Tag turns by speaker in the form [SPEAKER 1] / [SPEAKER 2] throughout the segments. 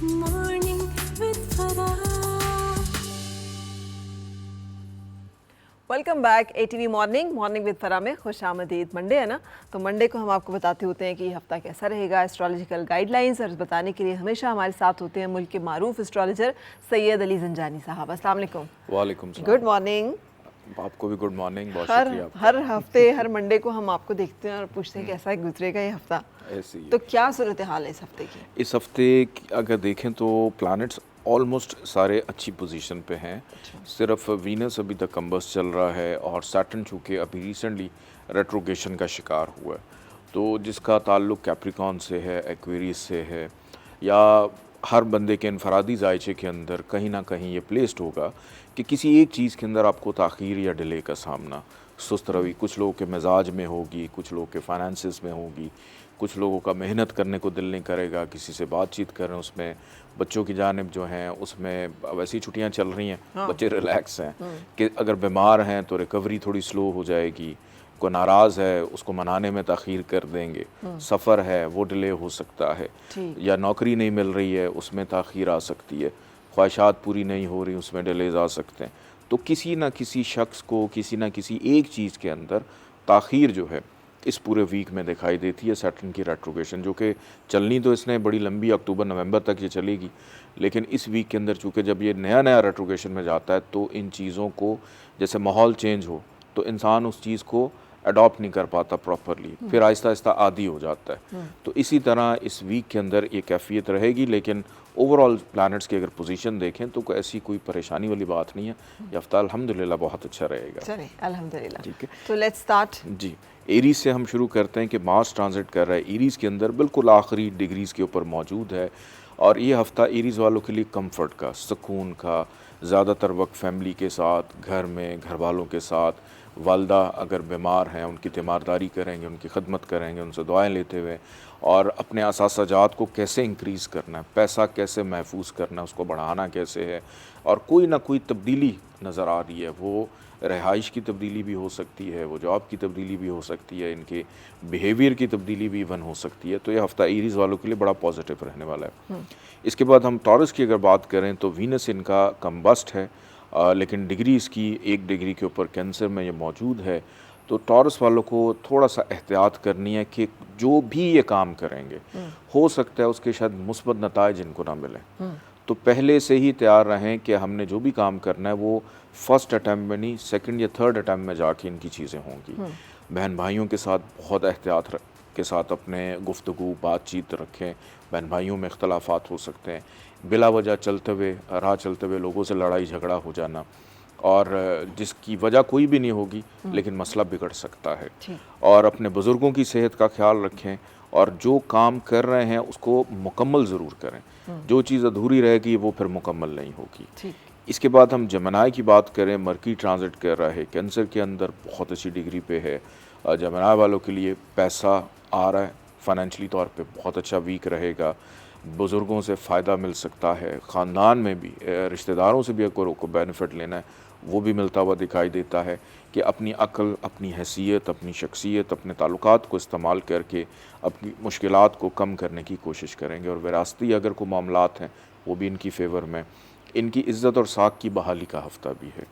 [SPEAKER 1] Morning with Farah.
[SPEAKER 2] Welcome back ATV morning with फरा में खुश आमदीद। मंडे है ना, तो मंडे को हम आपको बताते होते हैं कि ये हफ्ता कैसा रहेगा, एस्ट्रोलॉजिकल गाइडलाइंस, और बताने के लिए हमेशा हमारे साथ होते हैं मुल्क के मारूफ एस्ट्रोलॉजर सैयद अली ज़ंजानी साहब। अस्सलाम वालेकुम।
[SPEAKER 3] वालेकुम सलाम।
[SPEAKER 2] Good morning.
[SPEAKER 3] आपको भी गुड मॉर्निंग, बहुत शुक्रिया आपका।
[SPEAKER 2] हर हफ्ते हर मंडे को हम आपको देखते हैं और पूछते हैं कैसा गुजरेगा ये हफ्ता।
[SPEAKER 3] ऐसे ही
[SPEAKER 2] तो क्या सूरत हाल है इस हफ्ते की?
[SPEAKER 3] इस हफ्ते अगर देखें तो प्लैनेट्स ऑलमोस्ट सारे अच्छी पोजीशन पे हैं। सिर्फ वीनस अभी तक कम्बस चल रहा है और सैटर्न चूँकि अभी रिसेंटली रेट्रोगेशन का शिकार हुआ है, तो जिसका ताल्लुक कैप्रिकॉन से है, एक्वेरियस से है, या हर बंदे के इनफरादी जायचे के अंदर कहीं ना कहीं ये प्लेस्ड होगा कि किसी एक चीज़ के अंदर आपको ताख़ीर या डिले का सामना, सुस्त रवि कुछ लोगों के मिजाज में होगी, कुछ लोगों के फाइनेंसिस में होगी, कुछ लोगों का मेहनत करने को दिल नहीं करेगा, किसी से बातचीत करें उसमें, बच्चों की जानिब जो हैं उसमें वैसी छुट्टियां चल रही हैं, बच्चे रिलैक्स हैं कि अगर बीमार हैं तो रिकवरी थोड़ी स्लो हो जाएगी, कोई नाराज़ है उसको मनाने में ताख़ीर कर देंगे, सफ़र है वो डिले हो सकता है, या नौकरी नहीं मिल रही है उसमें ताख़ीर आ सकती है, ख्वाहिशात पूरी नहीं हो रही उसमें डिलेज आ सकते हैं। तो किसी न किसी शख्स को किसी न किसी एक चीज़ के अंदर ताख़ीर जो है इस पूरे वीक में दिखाई देती है। सैटर्न की रेट्रोगेशन जो कि चलनी तो इसने बड़ी लंबी अक्टूबर नवंबर तक ये चलेगी, लेकिन इस वीक के अंदर चूँकि जब ये नया नया रेट्रोगेशन में जाता है तो इन चीज़ों को, जैसे माहौल चेंज हो तो इंसान उस चीज़ को अडॉप्ट नहीं कर पाता प्रॉपरली, फिर आहिस्ता आहिस्ता आदी हो जाता है। तो इसी तरह इस वीक के अंदर ये कैफियत रहेगी, लेकिन ओवरऑल प्लैनेट्स की अगर पोजीशन देखें तो ऐसी कोई परेशानी वाली बात नहीं है। ये हफ्ता अल्हम्दुलिल्लाह बहुत अच्छा रहेगा।
[SPEAKER 2] चले अल्हम्दुलिल्लाह।
[SPEAKER 3] ठीक है,
[SPEAKER 2] तो लेट्स स्टार्ट।
[SPEAKER 3] जी एरीज से हम शुरू करते हैं कि मार्स ट्रांजिट कर रहा है एरीज के अंदर, बिल्कुल आखिरी डिग्रीज़ के ऊपर मौजूद है, और ये हफ़्ता एरीज वालों के लिए कंफर्ट का, सुकून का, ज़्यादातर वक्त फैमिली के साथ, घर में घर वालों के साथ, वालदा अगर बीमार हैं उनकी तीमारदारी करेंगे, उनकी खदमत करेंगे, उनसे दुआएं लेते हुए, और अपने असासाजात को कैसे इंक्रीज़ करना है, पैसा कैसे महफूज करना है, उसको बढ़ाना कैसे है, और कोई ना कोई तब्दीली नज़र आ रही है। वो रहाइश की तब्दीली भी हो सकती है, वो जॉब की तब्दीली भी हो सकती है, इनके बिहेवियर की तब्दीली भी इवन हो सकती है। तो ये हफ़्ता एरीज़ वालों के लिए बड़ा पॉजिटिव रहने वाला है। इसके बाद हम टॉरस की अगर बात करें तो वीनस इनका कम्बस्ट है, लेकिन डिग्री इसकी 1 डिग्री के ऊपर कैंसर में ये मौजूद है। तो टॉरस वालों को थोड़ा सा एहतियात करनी है कि जो भी ये काम करेंगे हो सकता है उसके शायद मुस्बत नताइज इनको ना मिलें, तो पहले से ही तैयार रहें कि हमने जो भी काम करना है वो फर्स्ट अटैम्प्ट में नहीं, सेकंड या थर्ड अटैम्प्ट में जाके इनकी चीज़ें होंगी। बहन भाइयों के साथ बहुत एहतियात के साथ अपने गुफ्तगू बातचीत रखें। बहन भाइयों में इख्तलाफात हो सकते हैं, बिला वजह चलते हुए राह चलते हुए लोगों से लड़ाई झगड़ा हो जाना, और जिसकी वजह कोई भी नहीं होगी लेकिन मसला बिगड़ सकता है। और अपने बुज़ुर्गों की सेहत का ख्याल रखें, और जो काम कर रहे हैं उसको मुकम्मल ज़रूर करें, जो चीज़ अधूरी रहेगी वो फिर मुकम्मल नहीं होगी। इसके बाद हम जमनाई की बात करें, मरकी ट्रांजिट कर रहा है कैंसर के अंदर, बहुत अच्छी डिग्री पे है। जमनाई वालों के लिए पैसा आ रहा है, फाइनेंशियली तौर पे बहुत अच्छा वीक रहेगा, बुज़ुर्गों से फ़ायदा मिल सकता है, ख़ानदान में भी रिश्तेदारों से भी अगर को बेनिफिट लेना है वो भी मिलता हुआ दिखाई देता है कि अपनी अक्ल, अपनी हैसियत, अपनी शख्सियत, अपने ताल्लुकात को इस्तेमाल करके अपनी मुश्किलात को कम करने की कोशिश करेंगे। और विरासती अगर कोई मामलात हैं वो भी इनकी फ़ेवर में। इनकी इज़्ज़त और साख की बहाली का हफ़्ता भी है।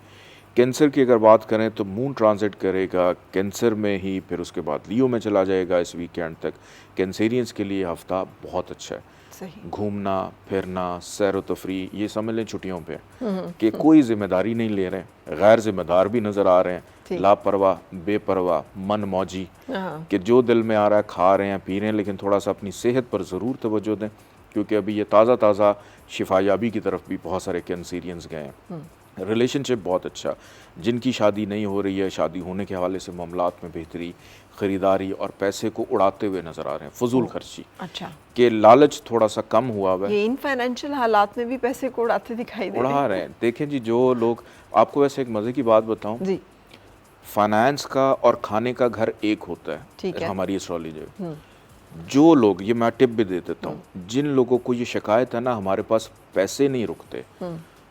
[SPEAKER 3] कैंसर की अगर बात करें तो मून ट्रांजिट करेगा कैंसर में ही, फिर उसके बाद लियो में चला जाएगा इस वीकेंड तक। कैंसेरियंस के लिए हफ़्ता बहुत अच्छा है। घूमना फिरना, सैर व तफरी, ये समझ लें छुट्टियों पे कि कोई जिम्मेदारी नहीं ले रहे हैं, गैर जिम्मेदार भी नज़र आ रहे हैं, लापरवाह बेपरवाह मन मौजी, कि जो दिल में आ रहा है खा रहे हैं पी रहे हैं, लेकिन थोड़ा सा अपनी सेहत पर ज़रूर तवज्जो दें, क्योंकि अभी ये ताज़ा शिफायाबी की तरफ भी बहुत सारे कैंसेरियंस गए हैं। रिलेशनशिप बहुत अच्छा, जिनकी शादी नहीं हो रही है, शादी होने के हवाले से मामलात में बेहतरी, ख़रीदारी और पैसे को उड़ाते हुए नज़र आ रहे हैं, फजूल खर्ची के लालच थोड़ा सा कम हुआ हुआ है।
[SPEAKER 2] ये इन फाइनेंशियल हालात में भी पैसे को उड़ाते दिखाई दे
[SPEAKER 3] रहे हैं। देखें जी, जो लोग, आपको वैसे एक मज़े की बात बताऊं जी, फाइनेंस का और खाने का घर एक होता है, ठीक है हमारी एस्ट्रोलॉजी। जो लोग, ये मैं टिप भी दे देता हूँ, जिन लोगों को ये शिकायत है ना हमारे पास पैसे नहीं रुकते,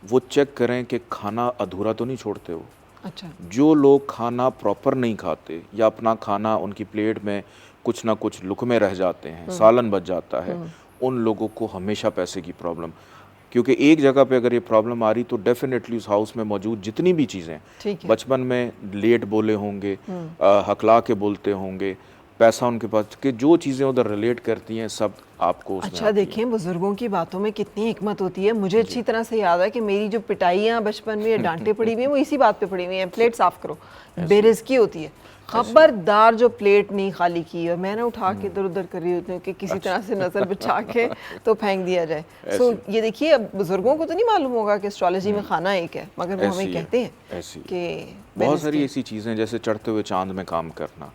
[SPEAKER 3] वो चेक करें कि खाना अधूरा तो नहीं छोड़ते वो। अच्छा। जो लोग खाना प्रॉपर नहीं खाते या अपना खाना उनकी प्लेट में कुछ ना कुछ लुकमे रह जाते हैं, सालन बच जाता है, उन लोगों को हमेशा पैसे की प्रॉब्लम, क्योंकि एक जगह पे अगर ये प्रॉब्लम आ रही तो डेफिनेटली उस हाउस में मौजूद जितनी भी चीज़ें
[SPEAKER 2] ठीक है।
[SPEAKER 3] बचपन में लेट बोले होंगे, हकला के बोलते होंगे, पैसा उनके पास, कि जो चीज़ें उधर रिलेट करती हैं सब आपको उसमें
[SPEAKER 2] अच्छा
[SPEAKER 3] आती हैं।
[SPEAKER 2] देखें, बुजुर्गों की बातों में कितनी हिकमत होती है। मुझे अच्छी तरह से याद है कि मेरी जो पिटाइयाँ बचपन में, डांटें पड़ी हुई हैं, वो इसी बात पे पड़ी हुई हैं, प्लेट साफ करो, बेरिज़्की होती है, खबरदार जो प्लेट नहीं खाली की, और मैं ना उठा के इधर उधर कर रही होती हूँ कि किसी तरह से नज़र बचा के तो फेंक दिया जाए। सो ये देखिए, अब बुजुर्गों को तो नहीं मालूम होगा कि एस्ट्रोलॉजी में खाना एक है, मगर वो हमें
[SPEAKER 3] ऐसी है,
[SPEAKER 2] कहते हैं
[SPEAKER 3] ऐसी
[SPEAKER 2] कि
[SPEAKER 3] बहुत सारी ऐसी चीज़ें, जैसे चढ़ते हुए चांद में काम करना,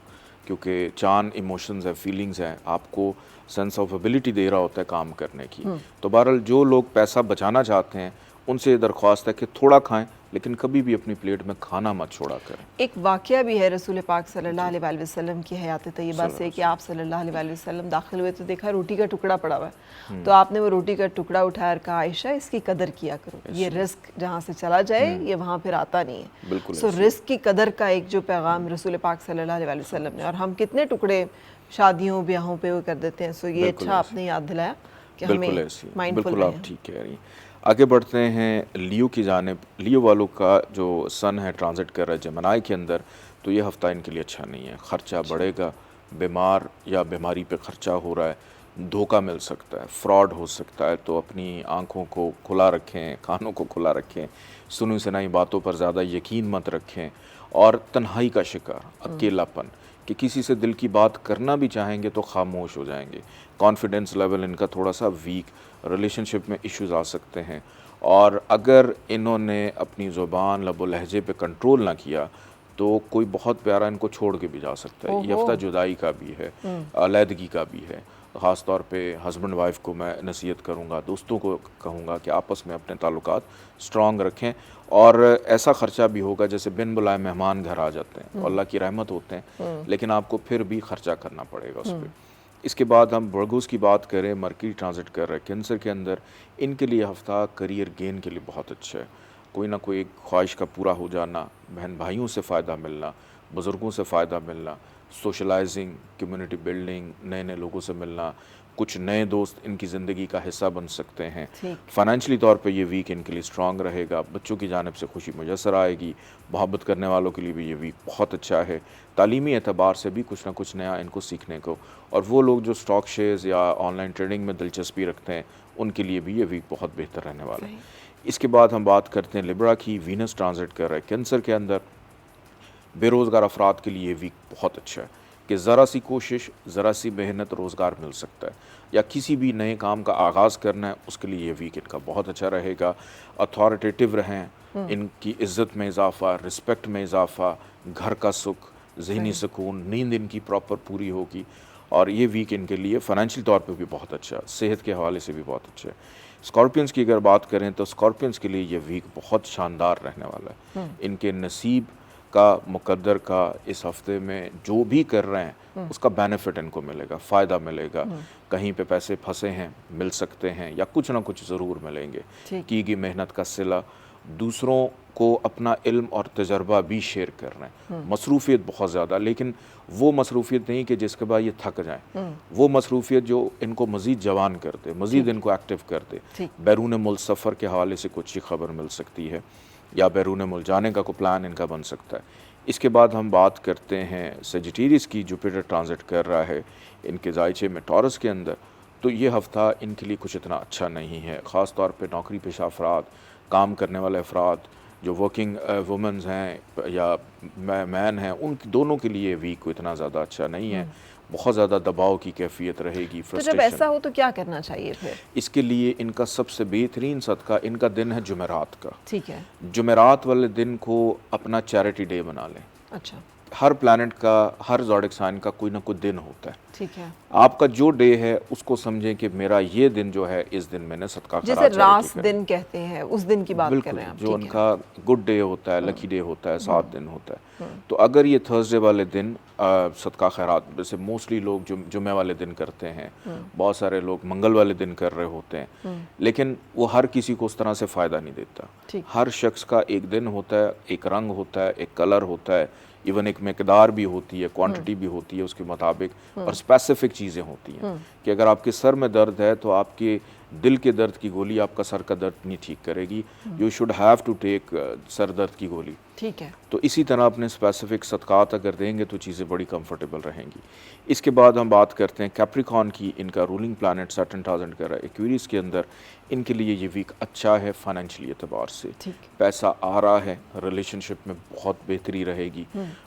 [SPEAKER 3] क्योंकि चांद इमोशंस है, फीलिंग्स हैं, आपको सेंस ऑफ एबिलिटी दे रहा होता है काम करने की। तो बहरहाल जो लोग पैसा बचाना चाहते हैं उनसे ये दरख्वास्त है कि थोड़ा खाएं, लेकिन कभी भी अपनी प्लेट में खाना मत छोड़ा करें।
[SPEAKER 2] एक वाक़या भी है रसूल पाक सल्लल्लाहु अलैहि वसल्लम की हयात तैयबा से कि आप सल्लल्लाहु अलैहि वसल्लम दाखिल हुए तो देखा रोटी का टुकड़ा पड़ा हुआ है, तो आपने वो रोटी का टुकड़ा उठाया और कहा, आयशा इसकी कदर किया करो, ये रिस्क जहाँ से चला जाए ये वहाँ फिर आता नहीं है।
[SPEAKER 3] बिल्कुल
[SPEAKER 2] सो रिस्क की कदर का एक जो पैगाम रसूल पाक सल्लल्लाहु अलैहि वसल्लम ने, और हम कितने टुकड़े शादियों ब्याहों पे वो कर देते हैं। सो ये अच्छा आपने याद दिलाया कि
[SPEAKER 3] बिल्कुल
[SPEAKER 2] हमें
[SPEAKER 3] ऐसी,
[SPEAKER 2] माइंडफुल
[SPEAKER 3] बिल्कुल आप ठीक कह रही हैं। आगे बढ़ते हैं लियो की जानिब। लियो वालों का जो सन है ट्रांजिट कर रहा है जेमिनी के अंदर, तो ये हफ्ता इनके लिए अच्छा नहीं है। ख़र्चा बढ़ेगा, बीमार या बीमारी पे ख़र्चा हो रहा है, धोखा मिल सकता है, फ्रॉड हो सकता है। तो अपनी आँखों को खुला रखें, कानों को खुला रखें, सुनी सुनाई बातों पर ज़्यादा यकीन मत रखें, और तन्हाई का शिकार, अकेलापन, कि किसी से दिल की बात करना भी चाहेंगे तो खामोश हो जाएंगे। कॉन्फिडेंस लेवल इनका थोड़ा सा वीक, रिलेशनशिप में इश्यूज आ सकते हैं, और अगर इन्होंने अपनी ज़ुबान लबो लहजे पे कंट्रोल ना किया तो कोई बहुत प्यारा इनको छोड़ के भी जा सकता है। ये हफ्ता जुदाई का भी है, अलहदगी का भी है। ख़ास तौर पे हस्बैंड वाइफ को मैं नसीहत करूँगा, दोस्तों को कहूँगा कि आपस में अपने ताल्लुकात स्ट्रॉन्ग रखें। और ऐसा ख़र्चा भी होगा जैसे बिन बुलाए मेहमान घर आ जाते हैं, तो अल्लाह की रहमत होते हैं, लेकिन आपको फिर भी ख़र्चा करना पड़ेगा उस पर। इसके बाद हम वर्गोस की बात करें, मरकरी ट्रांजिट कर रहा है कैंसर के अंदर। इनके लिए हफ्ता करियर गेन के लिए बहुत अच्छा है। कोई ना कोई एक ख्वाहिश का पूरा हो जाना, बहन भाइयों से फ़ायदा मिलना, बुज़ुर्गों से फ़ायदा मिलना, सोशलाइजिंग, कम्युनिटी बिल्डिंग, नए नए लोगों से मिलना, कुछ नए दोस्त इनकी ज़िंदगी का हिस्सा बन सकते हैं। फाइनेंशियली तौर पे ये वीक इनके लिए स्ट्रॉन्ग रहेगा। बच्चों की जानिब से खुशी मुयसर आएगी। मोहब्बत करने वालों के लिए भी ये वीक बहुत अच्छा है। तालीमी एतबार से भी कुछ ना कुछ नया इनको सीखने को, और वो लोग जो स्टॉक शेयर्स या ऑनलाइन ट्रेडिंग में दिलचस्पी रखते हैं उनके लिए भी ये वीक बहुत बेहतर रहने वाला है। इसके बाद हम बात करते हैं लिब्रा की। वीनस ट्रांजिट कर रहा है कैंसर के अंदर। बेरोज़गार अफराद के लिए वीक बहुत अच्छा है कि ज़रा सी कोशिश, ज़रा सी मेहनत, रोज़गार मिल सकता है, या किसी भी नए काम का आगाज़ करना है उसके लिए ये वीक इनका बहुत अच्छा रहेगा। अथॉरिटेटिव रहें, इनकी इज़्ज़त में इजाफ़ा, रिस्पेक्ट में इजाफ़ा, घर का सुख, ज़हनी सुकून, नींद इनकी प्रॉपर पूरी होगी, और ये वीक इनके लिए फ़ाइनेंशियल तौर पे भी बहुत अच्छा, सेहत के हवाले से भी बहुत अच्छा है। स्कॉर्पियंस की अगर बात करें तो स्कॉर्पियंस के लिए ये वीक बहुत शानदार रहने वाला है। इनके नसीब का, मुकद्दर का इस हफ्ते में जो भी कर रहे हैं उसका बेनिफिट इनको मिलेगा, फ़ायदा मिलेगा। कहीं पे पैसे फंसे हैं, मिल सकते हैं, या कुछ ना कुछ ज़रूर मिलेंगे। की गई मेहनत का सिला, दूसरों को अपना इल्म और तजर्बा भी शेयर कर रहे हैं। मसरूफ़ियत बहुत ज़्यादा, लेकिन वो मसरूफ़ियत नहीं कि जिसके बाद ये थक जाएं, वो मसरूफ़ियत जो इनको मज़ीद जवान कर दे, मज़ीद इनको एक्टिव कर दे। बैरून मुल्क सफ़र के हवाले से कुछ खबर मिल सकती है, या बैरून मुल्क जाने का कोई प्लान इनका बन सकता है। इसके बाद हम बात करते हैं सेजिटेरियस की। जुपिटर ट्रांजिट कर रहा है इनके जायचे में टॉरस के अंदर, तो ये हफ़्ता इनके लिए कुछ इतना अच्छा नहीं है। ख़ास तौर पे नौकरी पेशा अफराद, काम करने वाले अफराद, जो वर्किंग वुमेंस हैं या मैन हैं, उन दोनों के लिए वीक को इतना ज़्यादा अच्छा नहीं है। बहुत ज़्यादा दबाव की कैफियत रहेगी,
[SPEAKER 2] तो जब ऐसा हो तो क्या करना चाहिए फिर?
[SPEAKER 3] इसके लिए इनका सबसे बेहतरीन सदका, इनका दिन है जुमेरात का।
[SPEAKER 2] ठीक है।
[SPEAKER 3] जुमेरात वाले दिन को अपना चैरिटी डे बना लें।
[SPEAKER 2] अच्छा।
[SPEAKER 3] हर प्लैनेट का, हर ज़ोडिक साइन का कोई ना कोई दिन होता है।
[SPEAKER 2] ठीक है।
[SPEAKER 3] आपका जो डे है उसको समझें कि मेरा ये दिन जो है, इस दिन मैंने सदका करा,
[SPEAKER 2] जैसे रास दिन कहते हैं, उस दिन की बात कर रहे हैं आप।
[SPEAKER 3] जो उनका गुड डे होता है, लकी डे होता है, 7 दिन होता है। तो अगर ये थर्सडे वाले दिन सदका खैरात, जैसे मोस्टली लोग जुम्मे वाले दिन करते हैं, बहुत सारे लोग मंगल वाले दिन कर रहे होते हैं, लेकिन वो हर किसी को उस तरह से फ़ायदा नहीं देता। हर शख्स का एक दिन होता है, एक रंग होता है, एक कलर होता है, इवन एक मकदार भी होती है, क्वांटिटी भी होती है उसके मुताबिक, और स्पेसिफिक चीज़ें होती हैं कि अगर आपके सर में दर्द है तो आपके दिल के दर्द की गोली आपका सर का दर्द नहीं ठीक करेगी, you should have to take सर दर्द की गोली।
[SPEAKER 2] ठीक है।
[SPEAKER 3] तो इसी तरह अपने स्पेसिफिक सदक़ात अगर देंगे तो चीज़ें बड़ी कंफर्टेबल रहेंगी। इसके बाद हम बात करते हैं कैप्रिकॉन की। इनका रूलिंग प्लानट सैटर्न ट्रांजिट कर रहा है एक्वेरियस के अंदर। इनके लिए ये वीक अच्छा है फाइनेंशियली एतबार से, पैसा आ रहा है, रिलेशनशिप में बहुत बेहतरी रहेगी।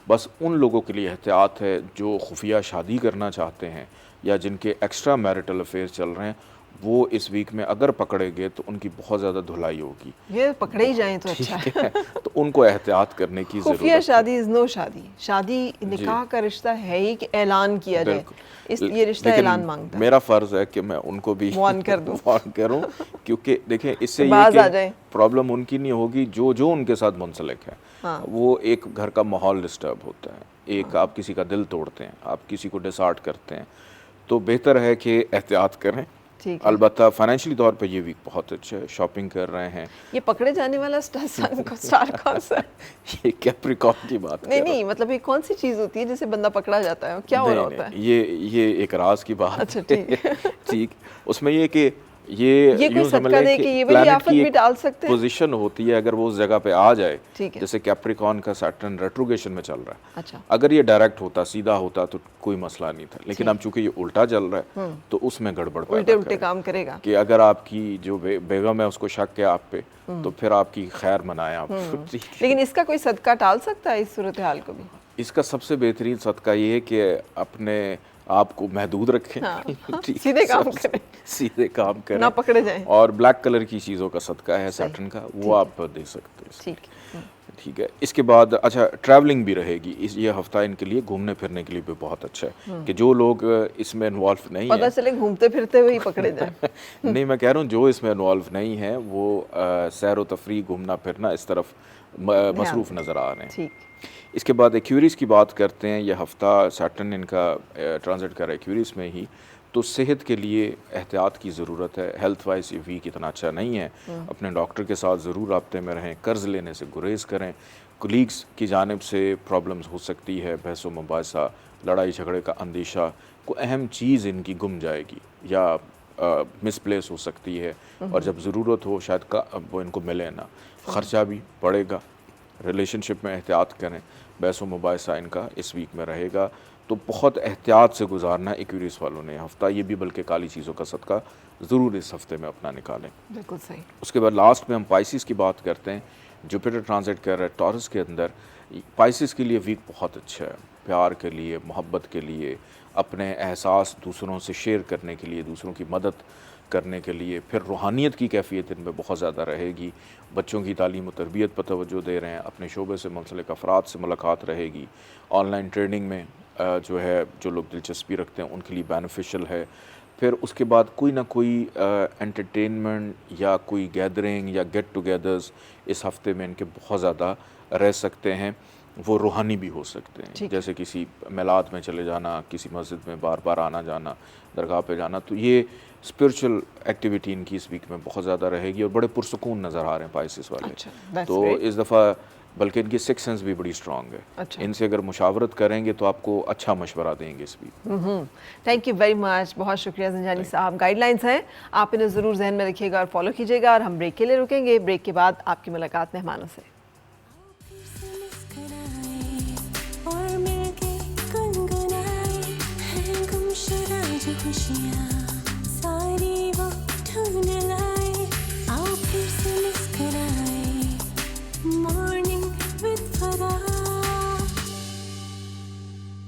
[SPEAKER 3] बस उन लोगों के लिए एहतियात है जो खुफिया शादी करना चाहते हैं या जिनके एक्स्ट्रा मैरिटल अफेयर्स चल रहे हैं, वो इस वीक में अगर पकड़े गए तो उनकी बहुत ज़्यादा धुलाई होगी।
[SPEAKER 2] ये पकड़े ही जाएं तो अच्छा है।
[SPEAKER 3] तो उनको एहतियात करने की ज़रूरत है।
[SPEAKER 2] खुफिया शादी इज़ नो शादी, शादी निकाह का रिश्ता है ही कि ऐलान किया जाए, इस ये रिश्ता ऐलान मांगता है।
[SPEAKER 3] मेरा फ़र्ज़ है कि मैं उनको भी
[SPEAKER 2] वार्न कर दूं,
[SPEAKER 3] वार्न करूं, क्योंकि देखें इससे ये प्रॉब्लम उनकी नहीं होगी जो उनके साथ मुंसलिक है। हाँ। वो एक घर का माहौल डिस्टर्ब होता है, एक आप किसी का दिल तोड़ते हैं, आप किसी को डिसहार्ट करते हैं, तो बेहतर है कि एहतियात करें। अलबत्ता फाइनेंशियली तौर पे ये वीक बहुत अच्छा है, शॉपिंग कर रहे हैं।
[SPEAKER 2] ये पकड़े जाने वाला स्टार कौन सा?
[SPEAKER 3] ये कैप्रिकॉर्न की बात
[SPEAKER 2] नहीं मतलब ये कौन सी चीज़ होती है जिससे बंदा पकड़ा जाता है, क्या हो रहा होता है?
[SPEAKER 3] ये एक राज की बात।
[SPEAKER 2] अच्छा ठीक
[SPEAKER 3] उसमें ये कि ये
[SPEAKER 2] कोई सदका दे कि ये वाली आफत भी डाल सकते हैं।
[SPEAKER 3] पोजीशन होती है अगर वो उस जगह पे आ जाए, जैसे कैप्रिकॉन का सैटर्न रेट्रोगेशन में चल रहा है।
[SPEAKER 2] अच्छा।
[SPEAKER 3] अगर ये डायरेक्ट होता, सीधा होता तो कोई मसला नहीं था, लेकिन अब चूंकि ये उल्टा चल रहा है तो उसमें गड़बड़
[SPEAKER 2] उल्टे काम करेगा
[SPEAKER 3] कि अगर आपकी जो बेगम है उसको शक है आप पे, तो फिर आपकी खैर मनाएं आप।
[SPEAKER 2] लेकिन इसका कोई सदका टाल सकता है इस सूरत हाल को भी?
[SPEAKER 3] इसका सबसे बेहतरीन सदका ये है कि अपने आपको महदूद रखें।
[SPEAKER 2] हाँ, सीधे काम करें
[SPEAKER 3] ना
[SPEAKER 2] पकड़े जाएं।
[SPEAKER 3] और ब्लैक कलर की चीज़ों का सदका है सैटर्न का, वो आप दे सकते हैं। ठीक है। इसके बाद अच्छा ट्रैवलिंग भी रहेगी ये हफ्ता इनके लिए, घूमने फिरने के लिए भी बहुत अच्छा है कि जो लोग इसमें इन्वॉल्व नहीं है,
[SPEAKER 2] पता चले घूमते फिरते हुए ही पकड़े जाए।
[SPEAKER 3] नहीं मैं कह रहा हूँ जो इसमें इन्वॉल्व नहीं है वो सैर व तफरी, घूमना फिरना इस तरफ मसरूफ़ नज़र आ रहे हैं। इसके बाद एक्वेरियस की बात करते हैं। यह हफ़्ता सैटर्न इनका ट्रांजिट कर रहा है एक्वेरियस में ही, तो सेहत के लिए एहतियात की ज़रूरत है। हेल्थ वाइज ये वीक इतना अच्छा नहीं है, अपने डॉक्टर के साथ ज़रूर राब्ते में रहें, कर्ज़ लेने से गुरेज़ करें, कोलीग्स की जानिब से प्रॉब्लम्स हो सकती है, बहस व मुबाहिसा, लड़ाई झगड़े का अंदेशा, कोई अहम चीज़ इनकी गुम जाएगी या मिसप्लेस हो सकती है, और जब ज़रूरत हो शायद वो इनको मिले ना, ख़र्चा भी बढ़ेगा। रिलेशनशिप में एहतियात करें, बहस व मुबाहिसा इनका इस वीक में रहेगा, तो बहुत एहतियात से गुजारना है एक्वेरियस वालों ने हफ्ता। ये भी बल्कि काली चीज़ों का सदका ज़रूर इस हफ्ते में अपना निकालें।
[SPEAKER 2] बिल्कुल सही।
[SPEAKER 3] उसके बाद लास्ट में हम पाइसिस की बात करते हैं। जुपिटर ट्रांजिट कर रहा है टॉरस के अंदर। पाइसिस के लिए वीक बहुत अच्छा है, प्यार के लिए, मोहब्बत के लिए, अपने एहसास दूसरों से शेयर करने के लिए, दूसरों की मदद करने के लिए। फिर रूहानियत की कैफियत इनमें बहुत ज़्यादा रहेगी, बच्चों की तालीम व तरबियत पर तवज्जो दे रहे हैं, अपने शोबे से मुंसलिक अफराद से मुलाकात रहेगी। ऑनलाइन ट्रेडिंग में जो है जो लोग दिलचस्पी रखते हैं उनके लिए बेनिफिशियल है। फिर उसके बाद कोई ना कोई एंटरटेनमेंट या कोई गैदरिंग या गेट टुगेदर्स इस हफ्ते में इनके बहुत ज़्यादा रह सकते हैं। वो रूहानी भी हो सकते हैं, जैसे किसी मिलाद में चले जाना, किसी मस्जिद में बार बार आना जाना, दरगाह पे जाना। तो ये स्पिरिचुअल एक्टिविटी इनकी इस वीक में बहुत ज़्यादा रहेगी और बड़े पुरसकून नज़र आ रहे हैं पाइसिस वाले। तो इस दफ़ा बल्कि इनकी सिक्स सेंस भी बड़ी स्ट्रॉन्ग है। इनसे अगर मुशावरत करेंगे तो आपको अच्छा मशवरा देंगे इस week.
[SPEAKER 2] Thank you very much, बहुत शुक्रिया ज़ंजानी साहब। गाइडलाइंस हैं, आप इन्हें ज़रूर जहन में रखिएगा और फॉलो कीजिएगा। और हम ब्रेक के लिए रुकेंगे, ब्रेक के बाद आपकी मुलाकात मेहमानों से।
[SPEAKER 1] खुशियाँ सारी वो ढूंढ ला